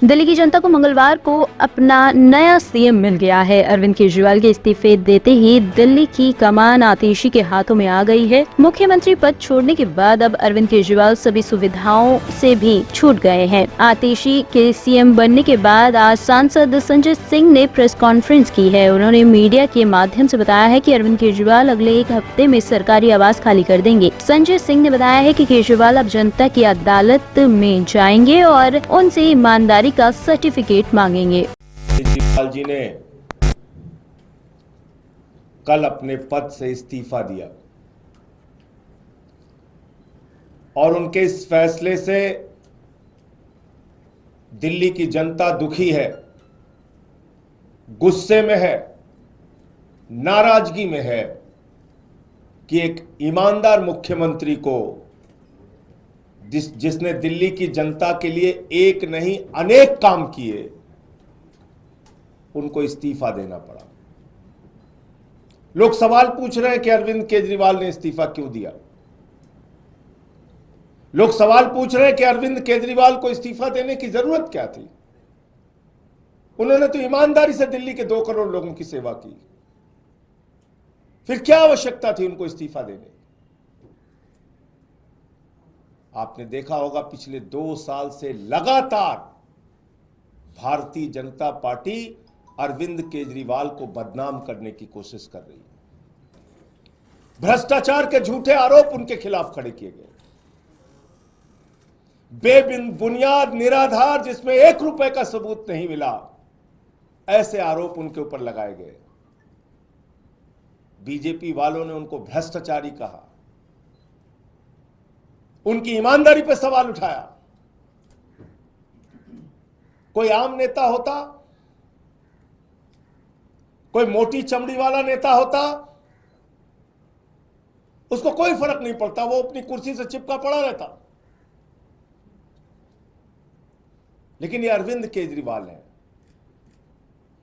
दिल्ली की जनता को मंगलवार को अपना नया सीएम मिल गया है। अरविंद केजरीवाल के इस्तीफे देते ही दिल्ली की कमान आतिशी के हाथों में आ गई है। मुख्यमंत्री पद छोड़ने के बाद अब अरविंद केजरीवाल सभी सुविधाओं से भी छूट गए हैं। आतिशी के सीएम बनने के बाद आज सांसद संजय सिंह ने प्रेस कॉन्फ्रेंस की है। उन्होंने मीडिया के माध्यम से बताया है कि अरविंद केजरीवाल अगले एक हफ्ते में सरकारी आवास खाली कर देंगे। संजय सिंह ने बताया है कि केजरीवाल अब जनता की अदालत में जाएंगे और उनसे ईमानदारी का सर्टिफिकेट मांगेंगे। केजरीवाल जी ने कल अपने पद से इस्तीफा दिया और उनके इस फैसले से दिल्ली की जनता दुखी है, गुस्से में है, नाराजगी में है कि एक ईमानदार मुख्यमंत्री को जिसने दिल्ली की जनता के लिए एक नहीं अनेक काम किए, उनको इस्तीफा देना पड़ा। लोग सवाल पूछ रहे हैं कि अरविंद केजरीवाल ने इस्तीफा क्यों दिया। लोग सवाल पूछ रहे हैं कि अरविंद केजरीवाल को इस्तीफा देने की जरूरत क्या थी। उन्होंने तो ईमानदारी से दिल्ली के 2 करोड़ लोगों की सेवा की, फिर क्या आवश्यकता थी उनको इस्तीफा देने। आपने देखा होगा पिछले 2 साल से लगातार भारतीय जनता पार्टी अरविंद केजरीवाल को बदनाम करने की कोशिश कर रही है। भ्रष्टाचार के झूठे आरोप उनके खिलाफ खड़े किए गए, बेबुनियाद निराधार जिसमें 1 रुपए का सबूत नहीं मिला, ऐसे आरोप उनके ऊपर लगाए गए। बीजेपी वालों ने उनको भ्रष्टाचारी कहा, उनकी ईमानदारी पर सवाल उठाया। कोई आम नेता होता, कोई मोटी चमड़ी वाला नेता होता, उसको कोई फर्क नहीं पड़ता, वो अपनी कुर्सी से चिपका पड़ा रहता। लेकिन ये अरविंद केजरीवाल हैं,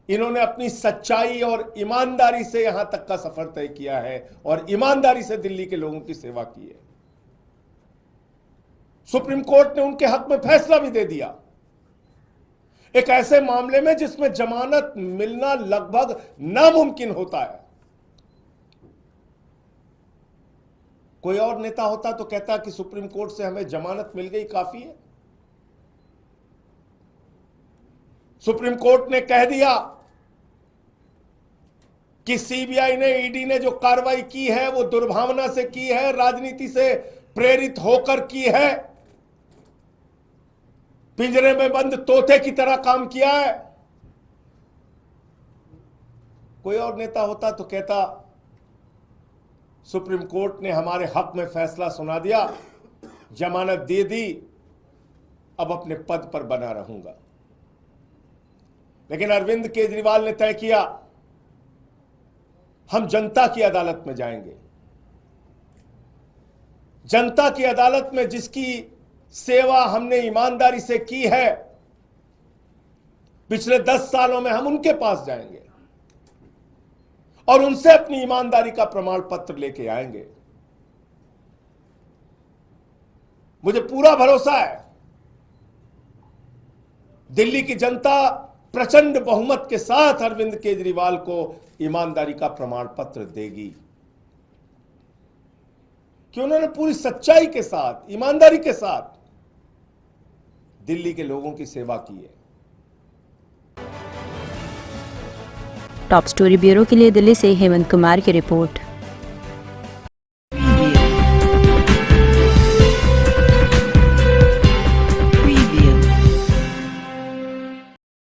इन्होंने अपनी सच्चाई और ईमानदारी से यहां तक का सफर तय किया है और ईमानदारी से दिल्ली के लोगों की सेवा की है। सुप्रीम कोर्ट ने उनके हक में फैसला भी दे दिया, एक ऐसे मामले में जिसमें जमानत मिलना लगभग नामुमकिन होता है। कोई और नेता होता तो कहता कि सुप्रीम कोर्ट से हमें जमानत मिल गई, काफी है। सुप्रीम कोर्ट ने कह दिया कि सीबीआई ने, ईडी ने जो कार्रवाई की है वो दुर्भावना से की है, राजनीति से प्रेरित होकर की है, पिंजरे में बंद तोते की तरह काम किया है। कोई और नेता होता तो कहता सुप्रीम कोर्ट ने हमारे हक में फैसला सुना दिया, जमानत दे दी, अब अपने पद पर बना रहूंगा। लेकिन अरविंद केजरीवाल ने तय किया, हम जनता की अदालत में जाएंगे। जनता की अदालत में जिसकी सेवा हमने ईमानदारी से की है, पिछले 10 सालों में हम उनके पास जाएंगे और उनसे अपनी ईमानदारी का प्रमाण पत्र लेके आएंगे। मुझे पूरा भरोसा है दिल्ली की जनता प्रचंड बहुमत के साथ अरविंद केजरीवाल को ईमानदारी का प्रमाण पत्र देगी, कि उन्होंने पूरी सच्चाई के साथ, ईमानदारी के साथ दिल्ली के लोगों की सेवा की है। टॉप स्टोरी ब्यूरो के लिए दिल्ली से हेमंत कुमार की रिपोर्ट।